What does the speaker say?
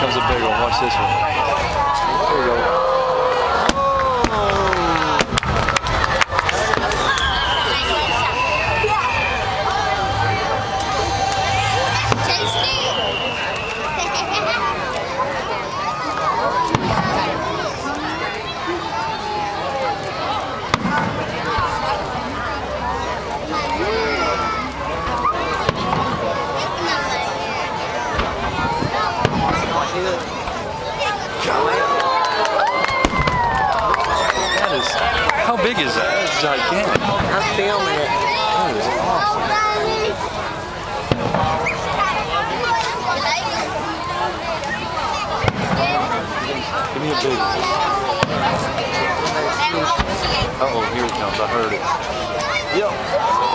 comes a big one. Watch this one. There you go. How big is that? That's gigantic. I'm filming it. That is awesome. Give me a big one. Uh-oh, here it comes. I heard it. Yep.